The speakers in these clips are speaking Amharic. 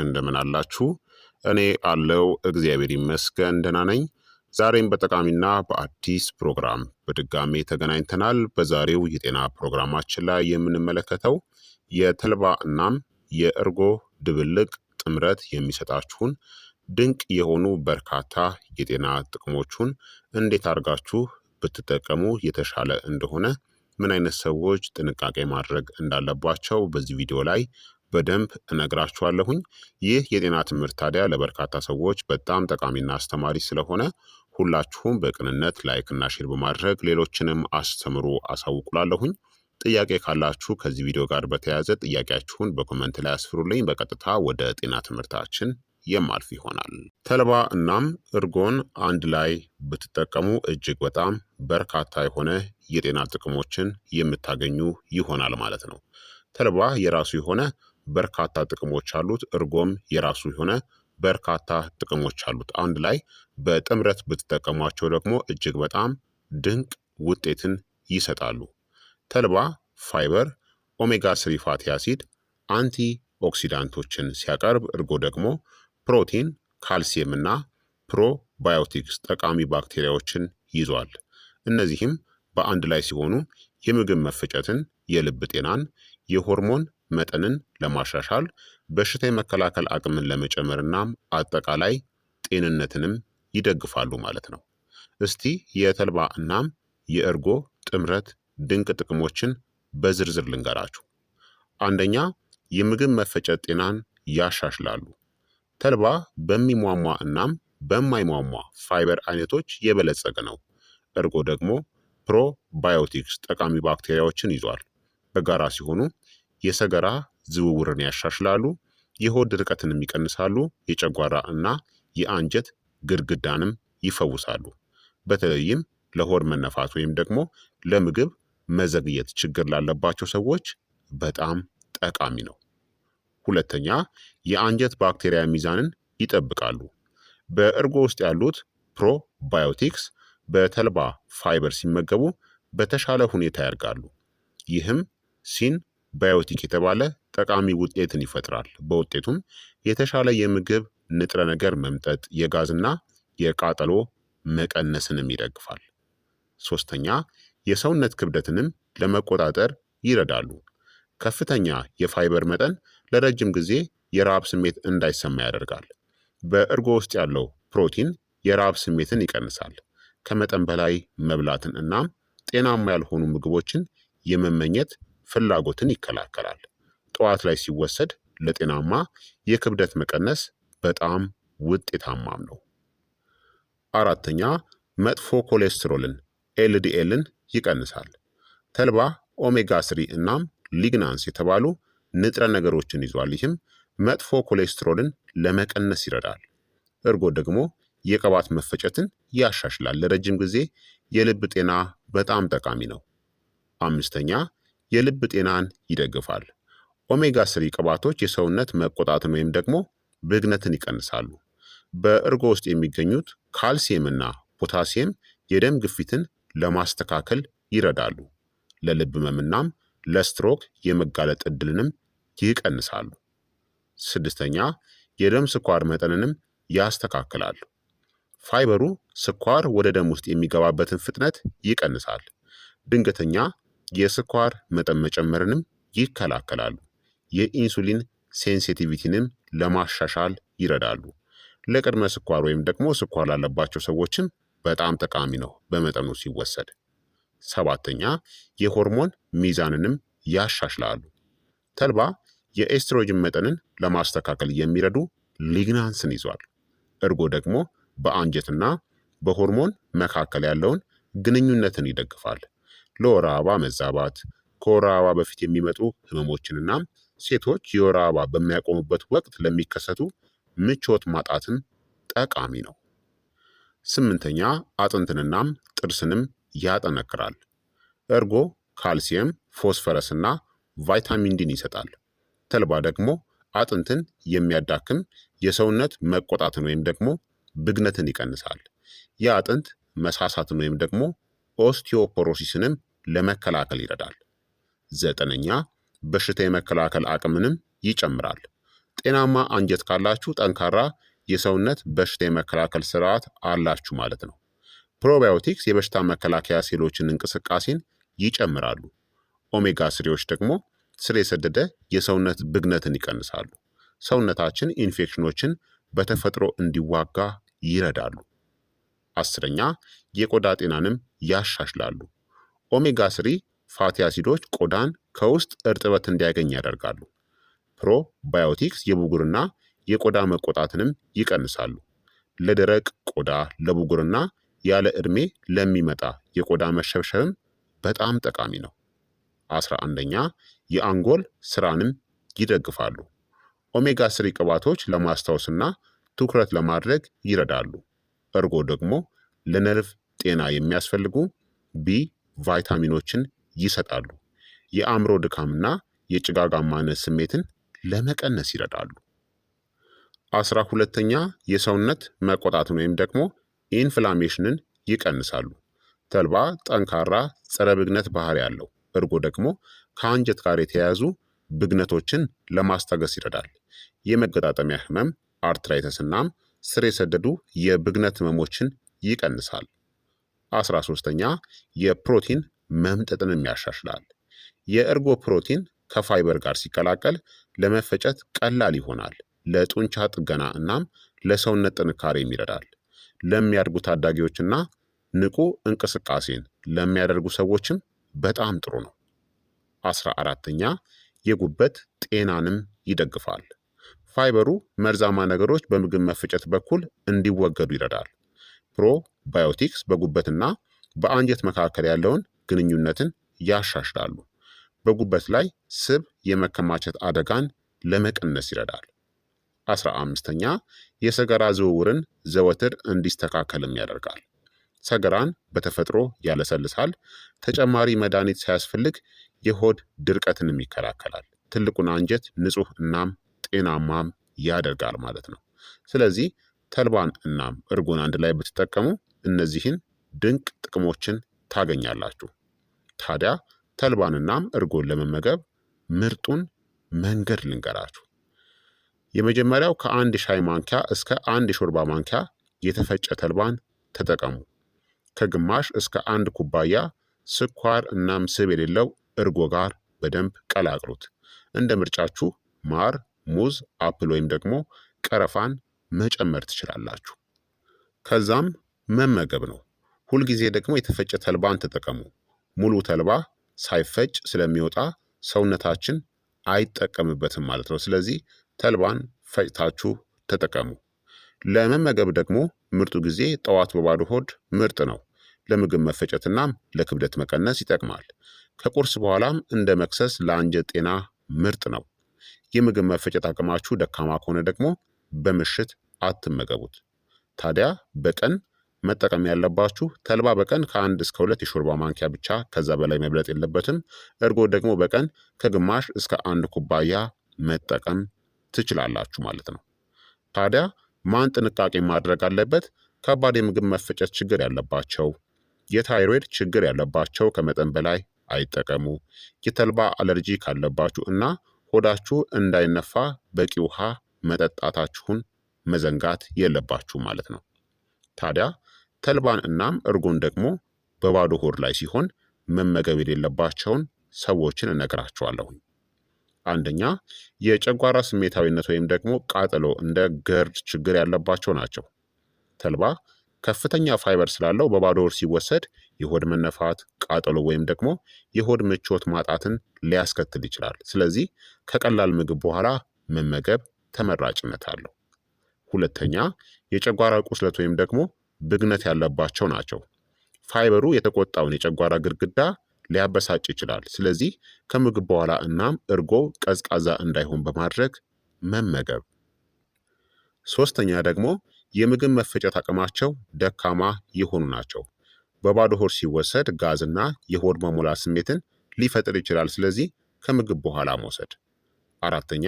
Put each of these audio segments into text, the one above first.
እንደምን አላችሁ? እኔ አለው እግዚአብሔር ይመስገን ደህና ነኝ። ዛሬም በጠቃሚና በአዲስ ፕሮግራም በድጋሜ ተገናኝተናል። በዛሬው የጤና ፕሮግራማችን ላይ የምንመለከተው የተልባ እናም የእርጎ ድብልቅ ጥምረት የሚሰጣችሁን ድንቅ የሆኑ በርካታ የጤና ጥቅሞቹን እንዴት አድርጋችሁ ብትጠቀሙ የተሻለ እንደሆነ፣ ምን አይነት ሰዎች ጥንቃቄ ማድረግ እንዳለባቸው በዚህ ቪዲዮ ላይ በደንብ እነግራችኋለሁኝ። ይህ የጤና ትምህርት ታዲያ ለበርካታ ሰዎች በጣም ጠቃሚና አስተማሪ ስለሆነ ሁላችሁም በቅንነት ላይክና ሼር በማድረግ ሌሎችንም አስተምሩ አሳውቁላለሁኝ። ጥያቄ ካላችሁ ከዚህ ቪዲዮ ጋር በተያያዘ ጥያቄያችሁን በኮመንት ላይ አስፍሩልኝ። በቀጥታ ወደ ጤና ትምህርታችን የማልፍ ይሆናል። ተልባ እናም እርጎን አንድ ላይ ብትጠቀሙ እጅግ በጣም በርካታ የሆነ የጤና ጥቅሞችን የምታገኙ ይሆናል ማለት ነው። ተልባ የራሱ የሆነ በርካታ ጥቅሞች አሉት። እርጎም የራሱ የሆነ በርካታ ጥቅሞች አሉት። አንድ ላይ በጥምረት ብትጠቀሟቸው ደግሞ እጅግ በጣም ድንቅ ውጤትን ይሰጣሉ። ተልባ ፋይበር፣ ኦሜጋ ስሪ ፋቲ አሲድ፣ አንቲ ኦክሲዳንቶችን ሲያቀርብ፣ እርጎ ደግሞ ፕሮቲን፣ ካልሲየም እና ፕሮባዮቲክስ ጠቃሚ ባክቴሪያዎችን ይዟል። እነዚህም በአንድ ላይ ሲሆኑ የምግብ መፈጨትን፣ የልብ ጤናን፣ የሆርሞን መጠንን ለማሻሻል፣ በሽታ የመከላከል አቅምን ለመጨመር እናም አጠቃላይ ጤንነትንም ይደግፋሉ ማለት ነው። እስቲ የተልባ እናም የእርጎ ጥምረት ድንቅ ጥቅሞችን በዝርዝር ልንገራችሁ። አንደኛ፣ የምግብ መፈጨት ጤናን ያሻሽላሉ። ተልባ በሚሟሟ እናም በማይሟሟ ፋይበር አይነቶች የበለጸገ ነው። እርጎ ደግሞ ፕሮባዮቲክስ ጠቃሚ ባክቴሪያዎችን ይዟል። በጋራ ሲሆኑ የሰገራ ዝውውርን ያሻሽላሉ፣ የሆድ ድርቀትንም ይቀንሳሉ፣ የጨጓራ እና የአንጀት ግድግዳንም ይፈውሳሉ። በተለይም ለሆድ መነፋት ወይም ደግሞ ለምግብ መዘግየት ችግር ላለባቸው ሰዎች በጣም ጠቃሚ ነው። ሁለተኛ፣ የአንጀት ባክቴሪያ ሚዛንን ይጠብቃሉ። በእርጎ ውስጥ ያሉት ፕሮባዮቲክስ በተልባ ፋይበር ሲመገቡ በተሻለ ሁኔታ ያድጋሉ። ይህም ሲን ባዮቲክ የተባለ ጠቃሚ ውጤትን ይፈጥራል። በውጤቱም የተሻለ የምግብ ንጥረ ነገር መምጠጥ፣ የጋዝና የቃጠሎ መቀነስንም ይደግፋል። ሶስተኛ፣ የሰውነት ክብደትንም ለመቆጣጠር ይረዳሉ። ከፍተኛ የፋይበር መጠን ለረጅም ጊዜ የረሃብ ስሜት እንዳይሰማ ያደርጋል። በእርጎ ውስጥ ያለው ፕሮቲን የረሃብ ስሜትን ይቀንሳል። ከመጠን በላይ መብላትን እናም ጤናማ ያልሆኑ ምግቦችን የመመኘት ፍላጎትን ይከላከላል። ጠዋት ላይ ሲወሰድ ለጤናማ የክብደት መቀነስ በጣም ውጤታማም ነው። አራተኛ፣ መጥፎ ኮሌስትሮልን ኤልዲኤልን ይቀንሳል። ተልባ ኦሜጋ ስሪ እናም ሊግናንስ የተባሉ ንጥረ ነገሮችን ይዟል። ይህም መጥፎ ኮሌስትሮልን ለመቀነስ ይረዳል። እርጎ ደግሞ የቅባት መፈጨትን ያሻሽላል። ለረጅም ጊዜ የልብ ጤና በጣም ጠቃሚ ነው። አምስተኛ፣ የልብ ጤናን ይደግፋል። ኦሜጋ ስሪ ቅባቶች የሰውነት መቆጣትን ወይም ደግሞ ብግነትን ይቀንሳሉ። በእርጎ ውስጥ የሚገኙት ካልሲየም እና ፖታሲየም የደም ግፊትን ለማስተካከል ይረዳሉ። ለልብ ህመምናም ለስትሮክ የመጋለጥ ዕድልንም ይቀንሳሉ። ስድስተኛ፣ የደም ስኳር መጠንንም ያስተካክላሉ። ፋይበሩ ስኳር ወደ ደም ውስጥ የሚገባበትን ፍጥነት ይቀንሳል። ድንገተኛ የስኳር መጠን መጨመርንም ይከላከላሉ። የኢንሱሊን ሴንሲቲቪቲንም ለማሻሻል ይረዳሉ። ለቅድመ ስኳር ወይም ደግሞ ስኳር ላለባቸው ሰዎችም በጣም ጠቃሚ ነው በመጠኑ ሲወሰድ። ሰባተኛ፣ የሆርሞን ሚዛንንም ያሻሽላሉ። ተልባ የኤስትሮጅን መጠንን ለማስተካከል የሚረዱ ሊግናንስን ይዟል። እርጎ ደግሞ በአንጀትና በሆርሞን መካከል ያለውን ግንኙነትን ይደግፋል። ለወር አበባ መዛባት፣ ከወር አበባ በፊት የሚመጡ ህመሞችንና ሴቶች የወር አበባ በሚያቆሙበት ወቅት ለሚከሰቱ ምቾት ማጣትን ጠቃሚ ነው። ስምንተኛ፣ አጥንትንናም ጥርስንም ያጠነክራል። እርጎ ካልሲየም፣ ፎስፈረስ እና ቫይታሚን ዲን ይሰጣል። ተልባ ደግሞ አጥንትን የሚያዳክም የሰውነት መቆጣትን ወይም ደግሞ ብግነትን ይቀንሳል። የአጥንት መሳሳትን ወይም ደግሞ ኦስቲዮፖሮሲስንም ለመከላከል ይረዳል። ዘጠነኛ፣ በሽታ የመከላከል አቅምንም ይጨምራል። ጤናማ አንጀት ካላችሁ ጠንካራ የሰውነት በሽታ የመከላከል ስርዓት አላችሁ ማለት ነው። ፕሮባዮቲክስ የበሽታ መከላከያ ሴሎችን እንቅስቃሴን ይጨምራሉ። ኦሜጋ ስሪዎች ደግሞ ስር የሰደደ የሰውነት ብግነትን ይቀንሳሉ። ሰውነታችን ኢንፌክሽኖችን በተፈጥሮ እንዲዋጋ ይረዳሉ። አስረኛ የቆዳ ጤናንም ያሻሽላሉ። ኦሜጋ ስሪ ፋቲ አሲዶች ቆዳን ከውስጥ እርጥበት እንዲያገኝ ያደርጋሉ። ፕሮባዮቲክስ የብጉርና የቆዳ መቆጣትንም ይቀንሳሉ። ለደረቅ ቆዳ፣ ለብጉርና ያለ ዕድሜ ለሚመጣ የቆዳ መሸብሸብም በጣም ጠቃሚ ነው። 11ኛ የአንጎል ስራንም ይደግፋሉ። ኦሜጋ ስሪ ቅባቶች ለማስታወስና ትኩረት ለማድረግ ይረዳሉ። እርጎ ደግሞ ለነርቭ ጤና የሚያስፈልጉ ቢ ቫይታሚኖችን ይሰጣሉ። የአእምሮ ድካምና የጭጋጋማነት ስሜትን ለመቀነስ ይረዳሉ። 12ኛ የሰውነት መቆጣትን ወይም ደግሞ ኢንፍላሜሽንን ይቀንሳሉ። ተልባ ጠንካራ ጸረ ብግነት ባህሪ ያለው፣ እርጎ ደግሞ ከአንጀት ጋር የተያያዙ ብግነቶችን ለማስታገስ ይረዳል። የመገጣጠሚያ ህመም፣ አርትራይተስ እናም ስር የሰደዱ የብግነት ህመሞችን ይቀንሳል። 13ኛ የፕሮቲን መምጠጥንም ያሻሽላል። የእርጎ ፕሮቲን ከፋይበር ጋር ሲቀላቀል ለመፈጨት ቀላል ይሆናል። ለጡንቻ ጥገና እናም ለሰውነት ጥንካሬም ይረዳል። ለሚያድጉ ታዳጊዎችና ንቁ እንቅስቃሴን ለሚያደርጉ ሰዎችም በጣም ጥሩ ነው። 14ኛ የጉበት ጤናንም ይደግፋል። ፋይበሩ መርዛማ ነገሮች በምግብ መፈጨት በኩል እንዲወገዱ ይረዳል። ፕሮባዮቲክስ በጉበትና በአንጀት መካከል ያለውን ግንኙነትን ያሻሽላሉ። በጉበት ላይ ስብ የመከማቸት አደጋን ለመቀነስ ይረዳል። 15ኛ የሰገራ ዝውውርን ዘወትር እንዲስተካከልም ያደርጋል። ሰገራን በተፈጥሮ ያለሰልሳል። ተጨማሪ መድኃኒት ሳያስፈልግ የሆድ ድርቀትንም ይከላከላል። ትልቁን አንጀት ንጹህ እናም ጤናማም ያደርጋል ማለት ነው። ስለዚህ ተልባን እናም እርጎን አንድ ላይ ብትጠቀሙ እነዚህን ድንቅ ጥቅሞችን ታገኛላችሁ። ታዲያ ተልባን እናም እርጎን ለመመገብ ምርጡን መንገድ ልንገራችሁ። የመጀመሪያው ከአንድ ሻይ ማንኪያ እስከ አንድ የሾርባ ማንኪያ የተፈጨ ተልባን ተጠቀሙ። ከግማሽ እስከ አንድ ኩባያ ስኳር እናም ስብ የሌለው እርጎ ጋር በደንብ ቀላቅሉት። እንደ ምርጫችሁ ማር፣ ሙዝ፣ አፕል ወይም ደግሞ ቀረፋን መጨመር ትችላላችሁ። ከዛም መመገብ ነው። ሁልጊዜ ደግሞ የተፈጨ ተልባን ተጠቀሙ። ሙሉ ተልባ ሳይፈጭ ስለሚወጣ ሰውነታችን አይጠቀምበትም ማለት ነው። ስለዚህ ተልባን ፈጭታችሁ ተጠቀሙ። ለመመገብ ደግሞ ምርጡ ጊዜ ጠዋት በባዶ ሆድ ምርጥ ነው። ለምግብ መፈጨትናም ለክብደት መቀነስ ይጠቅማል። ከቁርስ በኋላም እንደ መክሰስ ለአንጀት ጤና ምርጥ ነው። የምግብ መፈጨት አቅማችሁ ደካማ ከሆነ ደግሞ በምሽት አትመገቡት። ታዲያ በቀን መጠቀም ያለባችሁ ተልባ በቀን ከ1 እስከ 2 የሾርባ ማንኪያ ብቻ፣ ከዛ በላይ መብለጥ የለበትም። እርጎ ደግሞ በቀን ከግማሽ እስከ 1 ኩባያ መጠቀም ትችላላችሁ ማለት ነው። ታዲያ ማን ጥንቃቄ ማድረግ አለበት? ከባድ የምግብ መፈጨት ችግር ያለባቸው፣ የታይሮይድ ችግር ያለባቸው ከመጠን በላይ አይጠቀሙ። የተልባ አለርጂ ካለባችሁ እና ሆዳችሁ እንዳይነፋ በቂ ውሃ መጠጣታችሁን መዘንጋት የለባችሁ ማለት ነው። ታዲያ ተልባን እናም እርጎን ደግሞ በባዶ ሆድ ላይ ሲሆን መመገብ የሌለባቸውን ሰዎችን እነግራቸዋለሁኝ። አንደኛ የጨጓራ ስሜታዊነት ወይም ደግሞ ቃጠሎ እንደ ገርድ ችግር ያለባቸው ናቸው። ተልባ ከፍተኛ ፋይበር ስላለው በባዶ ሆድ ሲወሰድ የሆድ መነፋት፣ ቃጠሎ ወይም ደግሞ የሆድ ምቾት ማጣትን ሊያስከትል ይችላል። ስለዚህ ከቀላል ምግብ በኋላ መመገብ ተመራጭነት አለው። ሁለተኛ የጨጓራ ቁስለት ወይም ደግሞ ብግነት ያለባቸው ናቸው። ፋይበሩ የተቆጣውን የጨጓራ ግድግዳ ሊያበሳጭ ይችላል። ስለዚህ ከምግብ በኋላ እናም እርጎ ቀዝቃዛ እንዳይሆን በማድረግ መመገብ። ሶስተኛ ደግሞ የምግብ መፈጨት አቅማቸው ደካማ የሆኑ ናቸው። በባዶ ሆድ ሲወሰድ ጋዝና የሆድ መሞላት ስሜትን ሊፈጥር ይችላል። ስለዚህ ከምግብ በኋላ መውሰድ። አራተኛ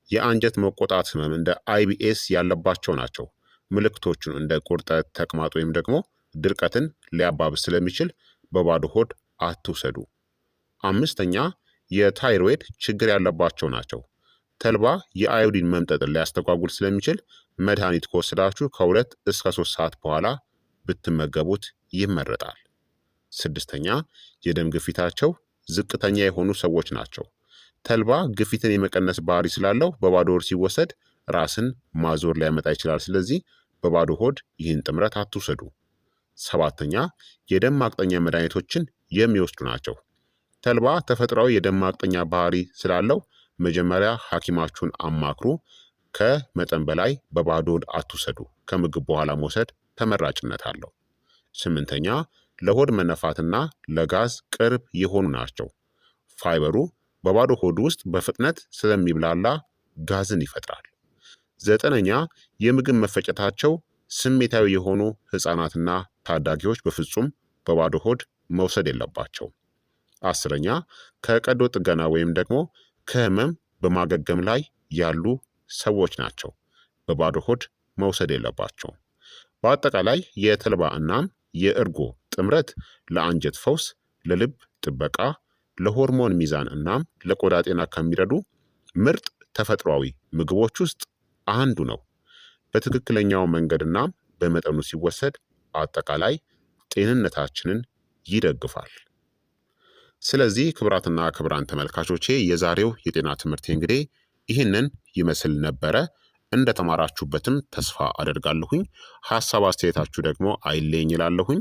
የአንጀት መቆጣት ህመም እንደ አይቢኤስ ያለባቸው ናቸው። ምልክቶቹን እንደ ቁርጠት፣ ተቅማጥ ወይም ደግሞ ድርቀትን ሊያባብስ ስለሚችል በባዶ ሆድ አትውሰዱ። አምስተኛ የታይሮይድ ችግር ያለባቸው ናቸው። ተልባ የአዮዲን መምጠጥን ሊያስተጓጉል ስለሚችል መድኃኒት ከወሰዳችሁ ከ2 እስከ 3 ሰዓት በኋላ ብትመገቡት ይመረጣል። ስድስተኛ የደም ግፊታቸው ዝቅተኛ የሆኑ ሰዎች ናቸው። ተልባ ግፊትን የመቀነስ ባህሪ ስላለው በባዶ ሆድ ሲወሰድ ራስን ማዞር ሊያመጣ ይችላል። ስለዚህ በባዶ ሆድ ይህን ጥምረት አትውሰዱ። ሰባተኛ የደም ማቅጠኛ መድኃኒቶችን የሚወስዱ ናቸው። ተልባ ተፈጥሯዊ የደም ማቅጠኛ ባህሪ ስላለው መጀመሪያ ሐኪማችሁን አማክሩ። ከመጠን በላይ በባዶ ሆድ አትውሰዱ። ከምግብ በኋላ መውሰድ ተመራጭነት አለው። ስምንተኛ ለሆድ መነፋትና ለጋዝ ቅርብ የሆኑ ናቸው። ፋይበሩ በባዶ ሆድ ውስጥ በፍጥነት ስለሚብላላ ጋዝን ይፈጥራል። ዘጠነኛ የምግብ መፈጨታቸው ስሜታዊ የሆኑ ህፃናትና ታዳጊዎች በፍጹም በባዶ ሆድ መውሰድ የለባቸውም። አስረኛ ከቀዶ ጥገና ወይም ደግሞ ከህመም በማገገም ላይ ያሉ ሰዎች ናቸው። በባዶ ሆድ መውሰድ የለባቸውም። በአጠቃላይ የተልባ እናም የእርጎ ጥምረት ለአንጀት ፈውስ፣ ለልብ ጥበቃ፣ ለሆርሞን ሚዛን እናም ለቆዳ ጤና ከሚረዱ ምርጥ ተፈጥሯዊ ምግቦች ውስጥ አንዱ ነው። በትክክለኛው መንገድና በመጠኑ ሲወሰድ አጠቃላይ ጤንነታችንን ይደግፋል። ስለዚህ ክቡራትና ክቡራን ተመልካቾቼ የዛሬው የጤና ትምህርት እንግዲህ ይህንን ይመስል ነበረ። እንደተማራችሁበትም ተስፋ አደርጋለሁኝ። ሀሳብ አስተያየታችሁ ደግሞ አይለኝ ይላለሁኝ።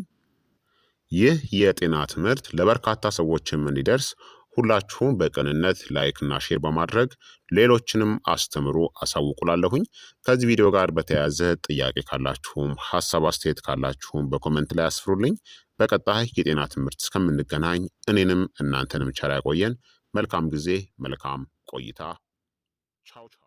ይህ የጤና ትምህርት ለበርካታ ሰዎችም እንዲደርስ ሁላችሁም በቅንነት ላይክና ሼር በማድረግ ሌሎችንም አስተምሩ አሳውቁላለሁኝ። ከዚህ ቪዲዮ ጋር በተያያዘ ጥያቄ ካላችሁም ሀሳብ አስተያየት ካላችሁም በኮመንት ላይ አስፍሩልኝ። በቀጣይ የጤና ትምህርት እስከምንገናኝ እኔንም እናንተንም ቸር ያቆየን። መልካም ጊዜ፣ መልካም ቆይታ። ቻው ቻው።